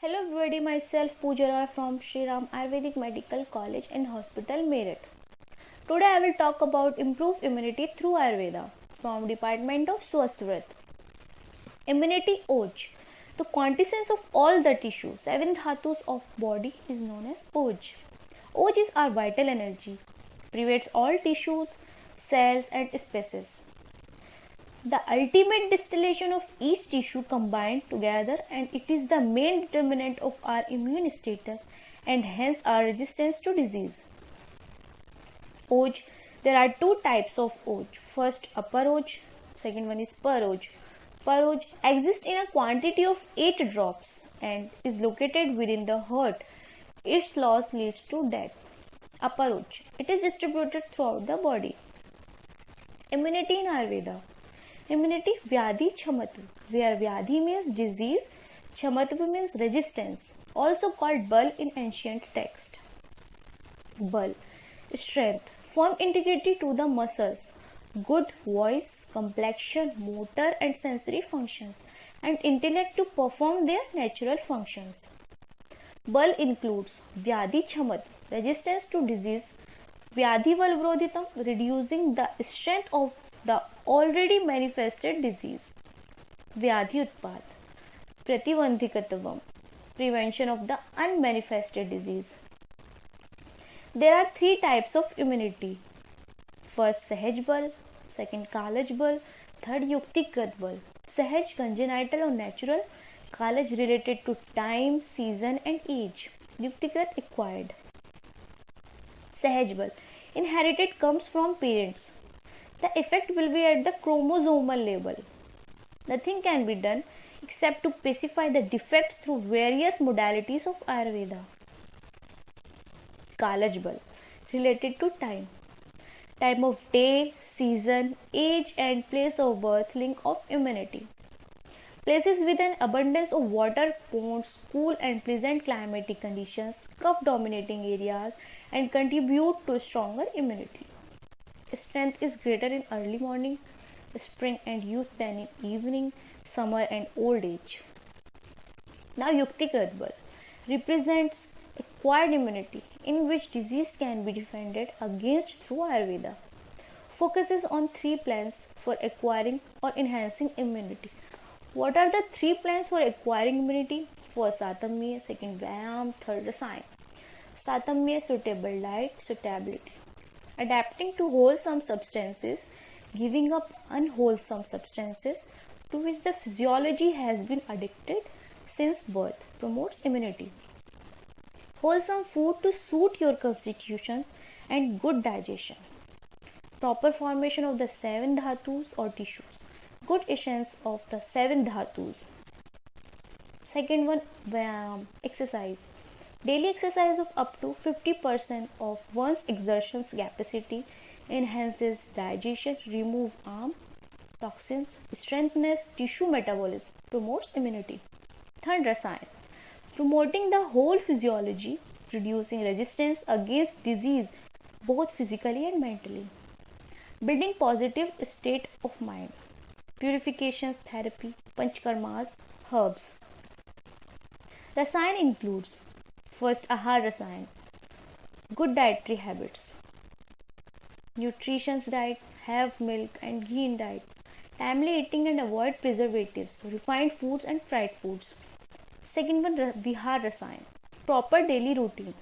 Hello everybody, myself Pooja Roy from Shri Ram Ayurvedic Medical College and Hospital, Meerut. Today I will talk about improved immunity through Ayurveda from Department of Swasthvrat. Immunity OJ. The quintessence of all the tissue, seven dhatus of body is known as OJ. OJ is our vital energy, pervades all tissues, cells and species. The ultimate distillation of each tissue combined together, and it is the main determinant of our immune status and hence our resistance to disease. OJ. There are two types of OJ. First upper OJ, second one is per OJ. Per OJ exists in a quantity of 8 drops and is located within the heart. Its loss leads to death. Upper OJ. It is distributed throughout the body. Immunity in Ayurveda. Immunity Vyadhi Chamatva, where Vyadhi means disease, Chamatva means resistance, also called Bal in ancient text. Bal, strength, firm integrity to the muscles, good voice, complexion, motor and sensory functions, and intellect to perform their natural functions. Bal includes Vyadhi Chamatva, resistance to disease, Vyadhi Valvrodhitam, reducing the strength of the already manifested disease. Vyadhi Utpad, Pratibandhikatvam, prevention of the unmanifested disease. There are 3 types of immunity. First Sahaj Bal, second Kalaj Bal, third Yuktikrat Bal. Sahaj congenital or natural, Kalaj related to time, season and age. Yuktikrat acquired. Sahaj Bal, inherited, comes from parents. The effect will be at the chromosomal level. Nothing can be done except to pacify the defects through various modalities of Ayurveda. Kalaj Bal, related to time. Time of day, season, age and place of birth, link of immunity. Places with an abundance of water, ponds, cool and pleasant climatic conditions, cough dominating areas and contribute to stronger immunity. Strength is greater in early morning, spring and youth than in evening, summer and old age. Now Yuktikrat Bal represents acquired immunity in which disease can be defended against through Ayurveda. Focuses on 3 plans for acquiring or enhancing immunity. What are the 3 plans for acquiring immunity? First Satamya, second Vyayam, third Rasayan. Satamya, suitable diet, suitability. Adapting to wholesome substances, giving up unwholesome substances to which the physiology has been addicted since birth, promotes immunity. Wholesome food to suit your constitution and good digestion. Proper formation of the 7 dhatus or tissues. Good essence of the 7 dhatus. Second one, exercise. Daily exercise of up to 50% of one's exertion capacity enhances digestion, remove toxins, strengthens tissue metabolism, promotes immunity. Third, Rasayan. Promoting the whole physiology, reducing resistance against disease both physically and mentally. Building positive state of mind. Purifications, therapy, panchkarmas, herbs. Rasayan includes first Ahar Rasayan, good dietary habits. Nutritious diet, have milk and ghee in diet. Timely eating and avoid preservatives, refined foods and fried foods. Second one, Vihar Rasayan, proper daily routine.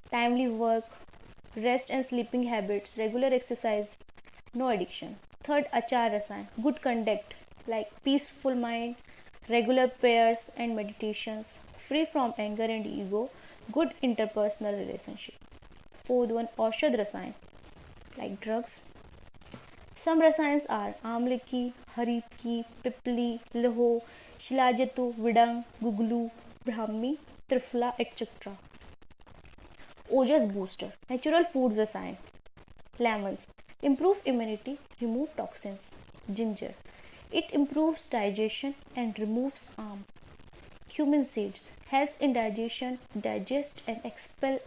Timely work, rest and sleeping habits, regular exercise, no addiction. Third, Achar Rasayan, good conduct like peaceful mind, regular prayers and meditations, free from anger and ego, good interpersonal relationship. Fourth one, Aushad Rasayan, like drugs. Some rasayans are Amlaki, Haritki, Pipli, Laho, Shilajatu, Vidang, Guglu, Brahmi, Trifla, etc. Ojas booster, natural foods rasayan. Lemons, improve immunity, remove toxins. Ginger, it improves digestion and removes cumin seeds, helps in digestion, digest and expel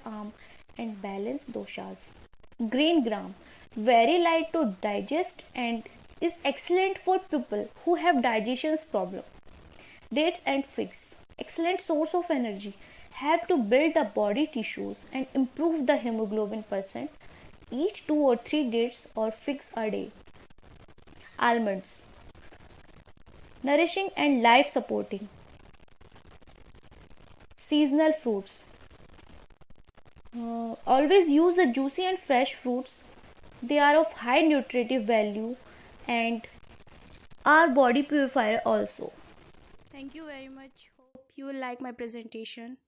and balance doshas. Green gram, very light to digest and is excellent for people who have digestion problem. Dates and figs, excellent source of energy, help to build the body tissues and improve the hemoglobin percent. Eat 2 or 3 dates or figs a day. Almonds, nourishing and life supporting. Seasonal fruits. Always use the juicy and fresh fruits. They are of high nutritive value and are body purifier also. Thank you very much. Hope you will like my presentation.